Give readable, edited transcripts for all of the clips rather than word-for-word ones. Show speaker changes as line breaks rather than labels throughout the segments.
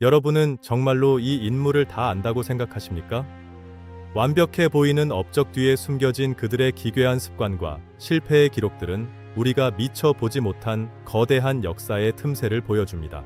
여러분은 정말로 이 인물을 다 안다고 생각하십니까? 완벽해 보이는 업적 뒤에 숨겨진 그들의 기괴한 습관과 실패의 기록들은 우리가 미처 보지 못한 거대한 역사의 틈새를 보여줍니다.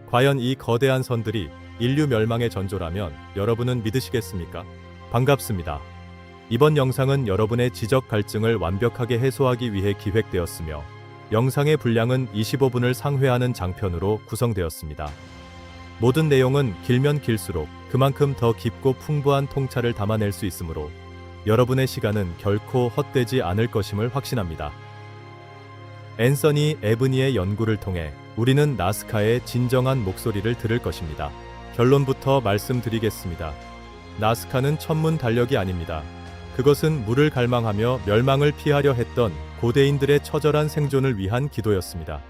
과연 이 거대한 선들이 인류 멸망의 전조라면 여러분은 믿으시겠습니까? 반갑습니다. 이번 영상은 여러분의 지적 갈증을 완벽하게 해소하기 위해 기획되었으며, 영상의 분량은 25분을 상회하는 장편으로 구성되었습니다. 모든 내용은 길면 길수록 그만큼 더 깊고 풍부한 통찰을 담아낼 수 있으므로 여러분의 시간은 결코 헛되지 않을 것임을 확신합니다. 앤서니 에브니의 연구를 통해 우리는 나스카의 진정한 목소리를 들을 것입니다. 결론부터 말씀드리겠습니다. 나스카는 천문 달력이 아닙니다. 그것은 물을 갈망하며 멸망을 피하려 했던 고대인들의 처절한 생존을 위한 기도였습니다.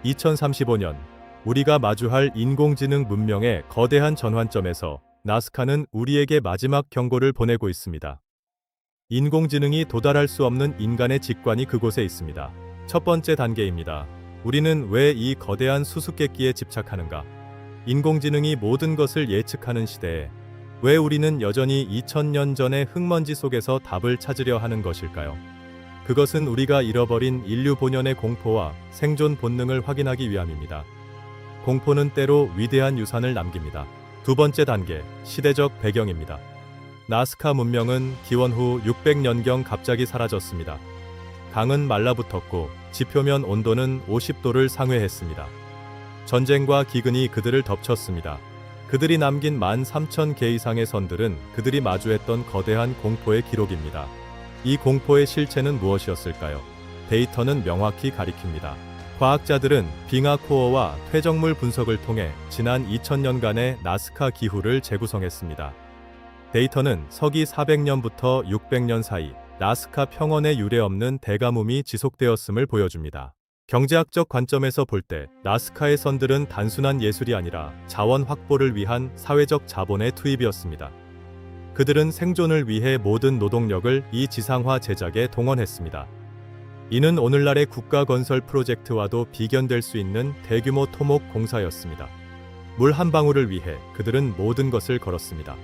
2035년 우리가 마주할 인공지능 문명의 거대한 전환점에서 나스카는 우리에게 마지막 경고를 보내고 있습니다. 인공지능이 도달할 수 없는 인간의 직관이 그곳에 있습니다. 첫 번째 단계입니다. 우리는 왜 이 거대한 수수께끼에 집착하는가? 인공지능이 모든 것을 예측하는 시대에 왜 우리는 여전히 2000년 전의 흙먼지 속에서 답을 찾으려 하는 것일까요? 그것은 우리가 잃어버린 인류 본연의 공포와 생존 본능을 확인하기 위함입니다. 공포는 때로 위대한 유산을 남깁니다. 두 번째 단계, 시대적 배경입니다. 나스카 문명은 기원 후 600년경 갑자기 사라졌습니다. 강은 말라붙었고 지표면 온도는 50도를 상회했습니다. 전쟁과 기근이 그들을 덮쳤습니다. 그들이 남긴 13,000개 이상의 선들은 그들이 마주했던 거대한 공포의 기록입니다. 이 공포의 실체는 무엇이었을까요? 데이터는 명확히 가리킵니다. 과학자들은 빙하 코어와 퇴적물 분석을 통해 지난 2000년간의 나스카 기후를 재구성했습니다. 데이터는 서기 400년부터 600년 사이 나스카 평원에 유례없는 대가뭄이 지속되었음을 보여줍니다. 경제학적 관점에서 볼 때 나스카의 선들은 단순한 예술이 아니라 자원 확보를 위한 사회적 자본의 투입이었습니다. 그들은 생존을 위해 모든 노동력을 이 지상화 제작에 동원했습니다. 이는 오늘날의 국가 건설 프로젝트와도 비견될 수 있는 대규모 토목 공사였습니다. 물 한 방울을 위해 그들은 모든 것을 걸었습니다.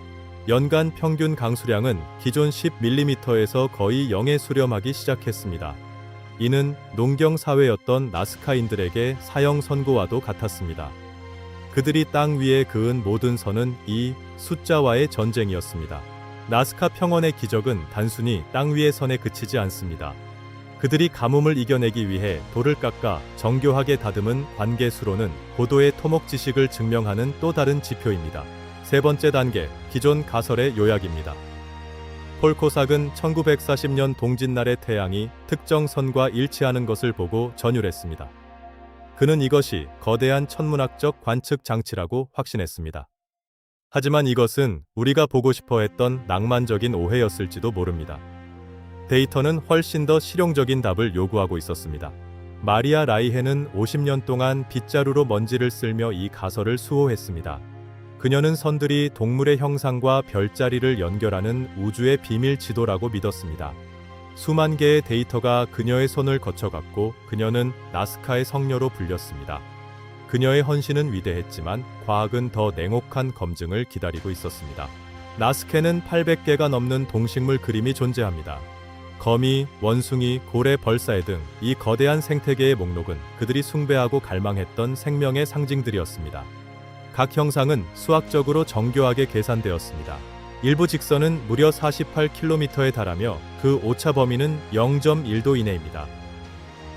연간 평균 강수량은 기존 10mm에서 거의 0에 수렴하기 시작했습니다. 이는 농경 사회였던 나스카인들에게 사형 선고와도 같았습니다. 그들이 땅 위에 그은 모든 선은 이 숫자와의 전쟁이었습니다. 나스카 평원의 기적은 단순히 땅 위의 선에 그치지 않습니다. 그들이 가뭄을 이겨내기 위해 돌을 깎아 정교하게 다듬은 관계수로는 고도의 토목 지식을 증명하는 또 다른 지표입니다. 세 번째 단계, 기존 가설의 요약입니다. 폴코삭은 1940년 동짓날의 태양이 특정 선과 일치하는 것을 보고 전율했습니다. 그는 이것이 거대한 천문학적 관측 장치라고 확신했습니다. 하지만 이것은 우리가 보고 싶어 했던 낭만적인 오해였을지도 모릅니다. 데이터는 훨씬 더 실용적인 답을 요구하고 있었습니다. 마리아 라이헤는 50년 동안 빗자루로 먼지를 쓸며 이 가설을 수호했습니다. 그녀는 선들이 동물의 형상과 별자리를 연결하는 우주의 비밀 지도라고 믿었습니다. 수만 개의 데이터가 그녀의 손을 거쳐갔고 그녀는 나스카의 성녀로 불렸습니다. 그녀의 헌신은 위대했지만 과학은 더 냉혹한 검증을 기다리고 있었습니다. 나스카에는 800개가 넘는 동식물 그림이 존재합니다. 거미, 원숭이, 고래, 벌사의 등 이 거대한 생태계의 목록은 그들이 숭배하고 갈망했던 생명의 상징들이었습니다. 각 형상은 수학적으로 정교하게 계산되었습니다. 일부 직선은 무려 48km에 달하며 그 오차 범위는 0.1도 이내입니다.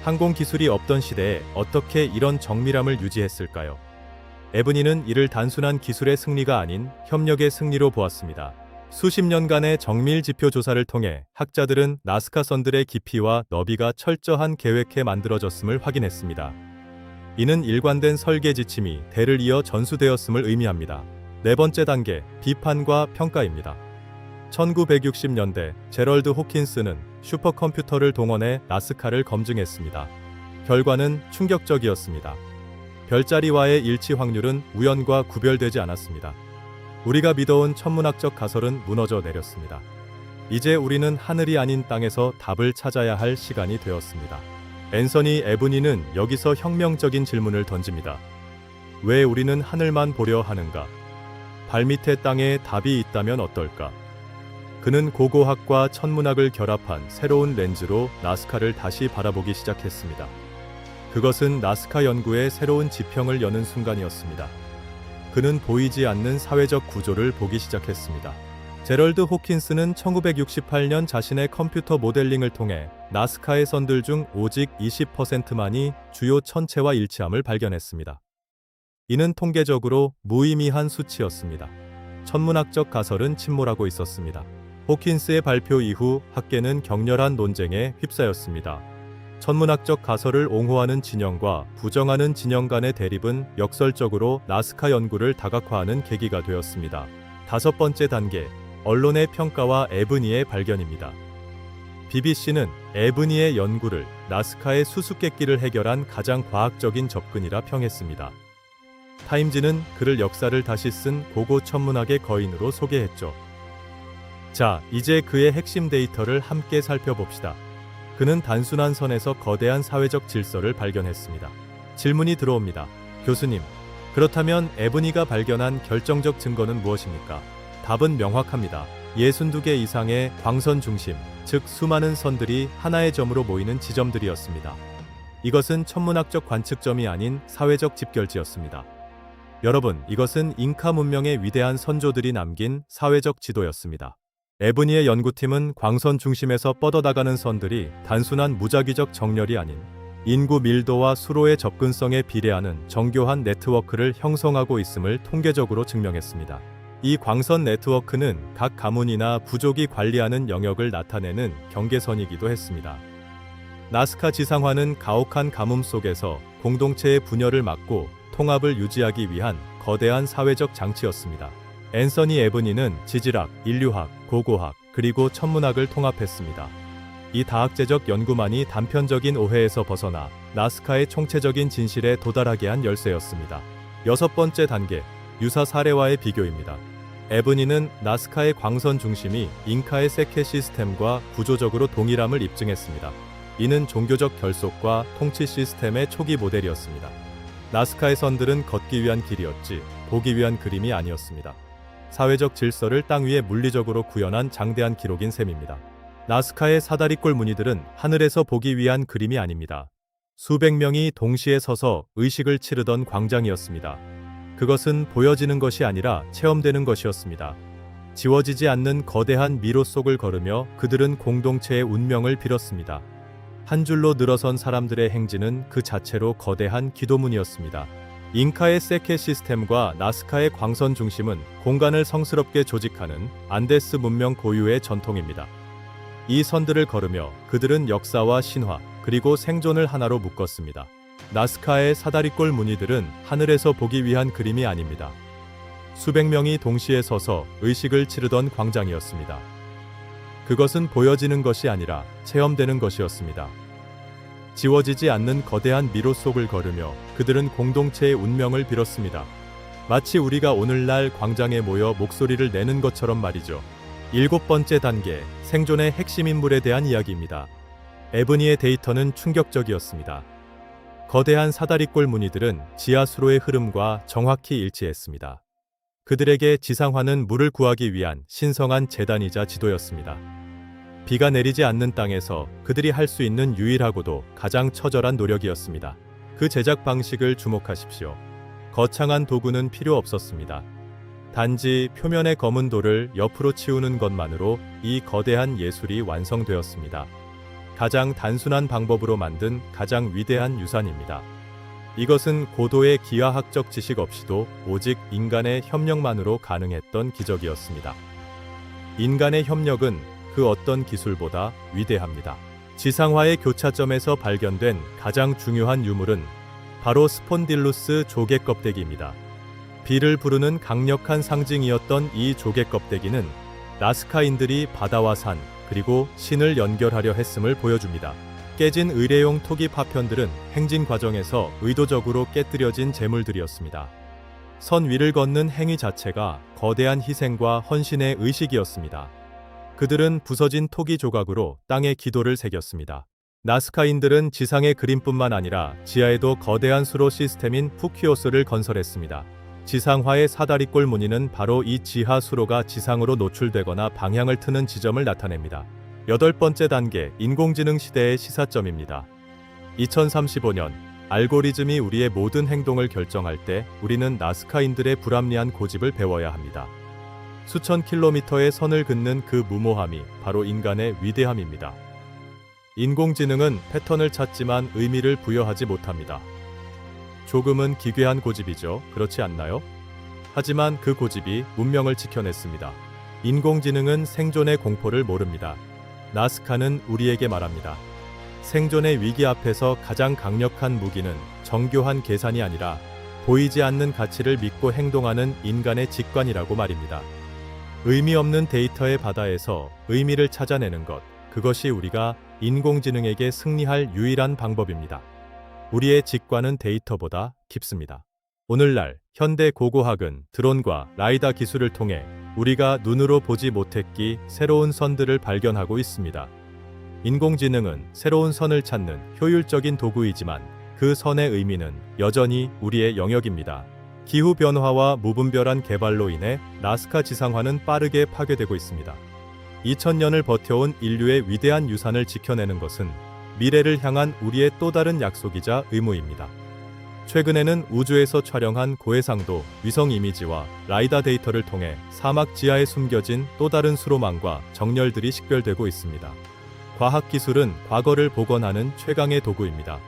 항공 기술이 없던 시대에 어떻게 이런 정밀함을 유지했을까요? 에브니는 이를 단순한 기술의 승리가 아닌 협력의 승리로 보았습니다. 수십 년간의 정밀 지표 조사를 통해 학자들은 나스카 선들의 깊이와 너비가 철저한 계획에 만들어졌음을 확인했습니다. 이는 일관된 설계 지침이 대를 이어 전수되었음을 의미합니다. 네 번째 단계, 비판과 평가입니다. 1960년대 제럴드 호킨스는 슈퍼컴퓨터를 동원해 나스카를 검증했습니다. 결과는 충격적이었습니다. 별자리와의 일치 확률은 우연과 구별되지 않았습니다. 우리가 믿어온 천문학적 가설은 무너져 내렸습니다. 이제 우리는 하늘이 아닌 땅에서 답을 찾아야 할 시간이 되었습니다. 앤서니 에브니는 여기서 혁명적인 질문을 던집니다. 왜 우리는 하늘만 보려 하는가? 발밑의 땅에 답이 있다면 어떨까? 그는 고고학과 천문학을 결합한 새로운 렌즈로 나스카를 다시 바라보기 시작했습니다. 그것은 나스카 연구의 새로운 지평을 여는 순간이었습니다. 그는 보이지 않는 사회적 구조를 보기 시작했습니다. 제럴드 호킨스는 1968년 자신의 컴퓨터 모델링을 통해 나스카의 선들 중 오직 20%만이 주요 천체와 일치함을 발견했습니다. 이는 통계적으로 무의미한 수치였습니다. 천문학적 가설은 침몰하고 있었습니다. 호킨스의 발표 이후 학계는 격렬한 논쟁에 휩싸였습니다. 천문학적 가설을 옹호하는 진영과 부정하는 진영 간의 대립은 역설적으로 나스카 연구를 다각화하는 계기가 되었습니다. 다섯 번째 단계, 언론의 평가와 에브니의 발견입니다. BBC는 에브니의 연구를 나스카의 수수께끼를 해결한 가장 과학적인 접근이라 평했습니다. 타임지는 그를 역사를 다시 쓴 고고 천문학의 거인으로 소개했죠. 자, 이제 그의 핵심 데이터를 함께 살펴봅시다. 그는 단순한 선에서 거대한 사회적 질서를 발견했습니다. 질문이 들어옵니다. 교수님, 그렇다면 에브니가 발견한 결정적 증거는 무엇입니까? 답은 명확합니다. 62개 이상의 광선 중심, 즉 수많은 선들이 하나의 점으로 모이는 지점들이었습니다. 이것은 천문학적 관측점이 아닌 사회적 집결지였습니다. 여러분, 이것은 잉카 문명의 위대한 선조들이 남긴 사회적 지도였습니다. 에브니의 연구팀은 광선 중심에서 뻗어나가는 선들이 단순한 무작위적 정렬이 아닌 인구 밀도와 수로의 접근성에 비례하는 정교한 네트워크를 형성하고 있음을 통계적으로 증명했습니다. 이 광선 네트워크는 각 가문이나 부족이 관리하는 영역을 나타내는 경계선이기도 했습니다. 나스카 지상화는 가혹한 가뭄 속에서 공동체의 분열을 막고 통합을 유지하기 위한 거대한 사회적 장치였습니다. 앤서니 에브니는 지질학, 인류학, 고고학, 그리고 천문학을 통합했습니다. 이 다학제적 연구만이 단편적인 오해에서 벗어나 나스카의 총체적인 진실에 도달하게 한 열쇠였습니다. 여섯 번째 단계, 유사 사례와의 비교입니다. 에브니는 나스카의 광선 중심이 잉카의 세케 시스템과 구조적으로 동일함을 입증했습니다. 이는 종교적 결속과 통치 시스템의 초기 모델이었습니다. 나스카의 선들은 걷기 위한 길이었지 보기 위한 그림이 아니었습니다. 사회적 질서를 땅 위에 물리적으로 구현한 장대한 기록인 셈입니다. 나스카의 사다리꼴 무늬들은 하늘에서 보기 위한 그림이 아닙니다. 수백 명이 동시에 서서 의식을 치르던 광장이었습니다. 그것은 보여지는 것이 아니라 체험되는 것이었습니다. 지워지지 않는 거대한 미로 속을 걸으며 그들은 공동체의 운명을 빌었습니다. 한 줄로 늘어선 사람들의 행진은 그 자체로 거대한 기도문이었습니다. 잉카의 세케 시스템과 나스카의 광선 중심은 공간을 성스럽게 조직하는 안데스 문명 고유의 전통입니다. 이 선들을 걸으며 그들은 역사와 신화, 그리고 생존을 하나로 묶었습니다. 나스카의 사다리꼴 무늬들은 하늘에서 보기 위한 그림이 아닙니다. 수백 명이 동시에 서서 의식을 치르던 광장이었습니다. 그것은 보여지는 것이 아니라 체험되는 것이었습니다. 지워지지 않는 거대한 미로 속을 걸으며 그들은 공동체의 운명을 빌었습니다. 마치 우리가 오늘날 광장에 모여 목소리를 내는 것처럼 말이죠. 일곱 번째 단계, 생존의 핵심 인물에 대한 이야기입니다. 에브니의 데이터는 충격적이었습니다. 거대한 사다리꼴 무늬들은 지하수로의 흐름과 정확히 일치했습니다. 그들에게 지상화는 물을 구하기 위한 신성한 재단이자 지도였습니다. 비가 내리지 않는 땅에서 그들이 할 수 있는 유일하고도 가장 처절한 노력이었습니다. 그 제작 방식을 주목하십시오. 거창한 도구는 필요 없었습니다. 단지 표면의 검은 돌을 옆으로 치우는 것만으로 이 거대한 예술이 완성되었습니다. 가장 단순한 방법으로 만든 가장 위대한 유산입니다. 이것은 고도의 기하학적 지식 없이도 오직 인간의 협력만으로 가능했던 기적이었습니다. 인간의 협력은 그 어떤 기술보다 위대합니다. 지상화의 교차점에서 발견된 가장 중요한 유물은 바로 스폰딜루스 조개 껍데기입니다. 비를 부르는 강력한 상징이었던 이 조개 껍데기는 나스카인들이 바다와 산, 그리고 신을 연결하려 했음을 보여줍니다. 깨진 의뢰용 토기 파편들은 행진 과정에서 의도적으로 깨뜨려진 재물들이었습니다. 선 위를 걷는 행위 자체가 거대한 희생과 헌신의 의식이었습니다. 그들은 부서진 토기 조각으로 땅에 기도를 새겼습니다. 나스카인들은 지상의 그림뿐만 아니라 지하에도 거대한 수로 시스템인 푸키오스를 건설했습니다. 지상화의 사다리꼴 무늬는 바로 이 지하 수로가 지상으로 노출되거나 방향을 트는 지점을 나타냅니다. 여덟 번째 단계, 인공지능 시대의 시사점입니다. 2035년, 알고리즘이 우리의 모든 행동을 결정할 때 우리는 나스카인들의 불합리한 고집을 배워야 합니다. 수천 킬로미터의 선을 긋는 그 무모함이 바로 인간의 위대함입니다. 인공지능은 패턴을 찾지만 의미를 부여하지 못합니다. 조금은 기괴한 고집이죠. 그렇지 않나요? 하지만 그 고집이 문명을 지켜냈습니다. 인공지능은 생존의 공포를 모릅니다. 나스카는 우리에게 말합니다. 생존의 위기 앞에서 가장 강력한 무기는 정교한 계산이 아니라 보이지 않는 가치를 믿고 행동하는 인간의 직관이라고 말입니다. 의미 없는 데이터의 바다에서 의미를 찾아내는 것, 그것이 우리가 인공지능에게 승리할 유일한 방법입니다. 우리의 직관은 데이터보다 깊습니다. 오늘날 현대 고고학은 드론과 라이다 기술을 통해 우리가 눈으로 보지 못했기 새로운 선들을 발견하고 있습니다. 인공지능은 새로운 선을 찾는 효율적인 도구이지만 그 선의 의미는 여전히 우리의 영역입니다. 기후변화와 무분별한 개발로 인해 나스카 지상화는 빠르게 파괴되고 있습니다. 2000년을 버텨온 인류의 위대한 유산을 지켜내는 것은 미래를 향한 우리의 또 다른 약속이자 의무입니다. 최근에는 우주에서 촬영한 고해상도 위성 이미지와 라이다 데이터를 통해 사막 지하에 숨겨진 또 다른 수로망과 정렬들이 식별되고 있습니다. 과학기술은 과거를 복원하는 최강의 도구입니다.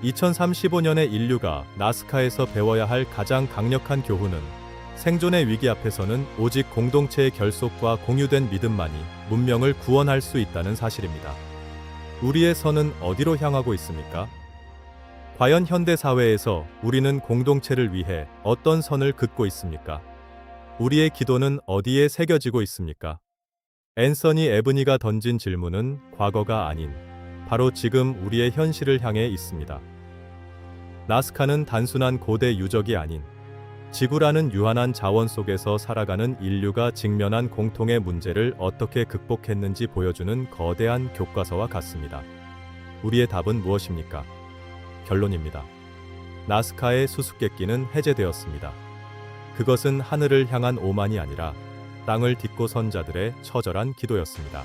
2035년에 인류가 나스카에서 배워야 할 가장 강력한 교훈은 생존의 위기 앞에서는 오직 공동체의 결속과 공유된 믿음만이 문명을 구원할 수 있다는 사실입니다. 우리의 선은 어디로 향하고 있습니까? 과연 현대 사회에서 우리는 공동체를 위해 어떤 선을 긋고 있습니까? 우리의 기도는 어디에 새겨지고 있습니까? 앤서니 에브니가 던진 질문은 과거가 아닌 바로 지금 우리의 현실을 향해 있습니다. 나스카는 단순한 고대 유적이 아닌 지구라는 유한한 자원 속에서 살아가는 인류가 직면한 공통의 문제를 어떻게 극복했는지 보여주는 거대한 교과서와 같습니다. 우리의 답은 무엇입니까? 결론입니다. 나스카의 수수께끼는 해제되었습니다. 그것은 하늘을 향한 오만이 아니라 땅을 딛고 선 자들의 처절한 기도였습니다.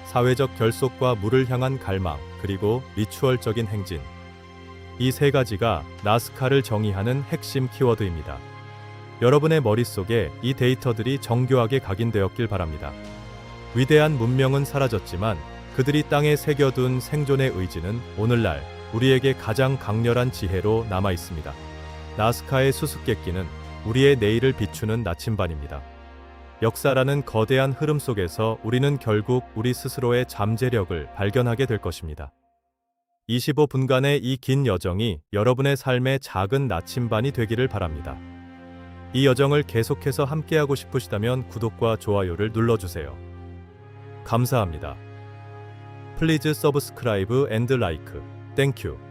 사회적 결속과 물을 향한 갈망, 그리고 리추얼적인 행진. 이 세 가지가 나스카를 정의하는 핵심 키워드입니다. 여러분의 머릿속에 이 데이터들이 정교하게 각인되었길 바랍니다. 위대한 문명은 사라졌지만 그들이 땅에 새겨둔 생존의 의지는 오늘날 우리에게 가장 강렬한 지혜로 남아 있습니다. 나스카의 수수께끼는 우리의 내일을 비추는 나침반입니다. 역사라는 거대한 흐름 속에서 우리는 결국 우리 스스로의 잠재력을 발견하게 될 것입니다. 25분간의 이 긴 여정이 여러분의 삶의 작은 나침반이 되기를 바랍니다. 이 여정을 계속해서 함께하고 싶으시다면 구독과 좋아요를 눌러주세요. 감사합니다. Please subscribe and like. Thank you.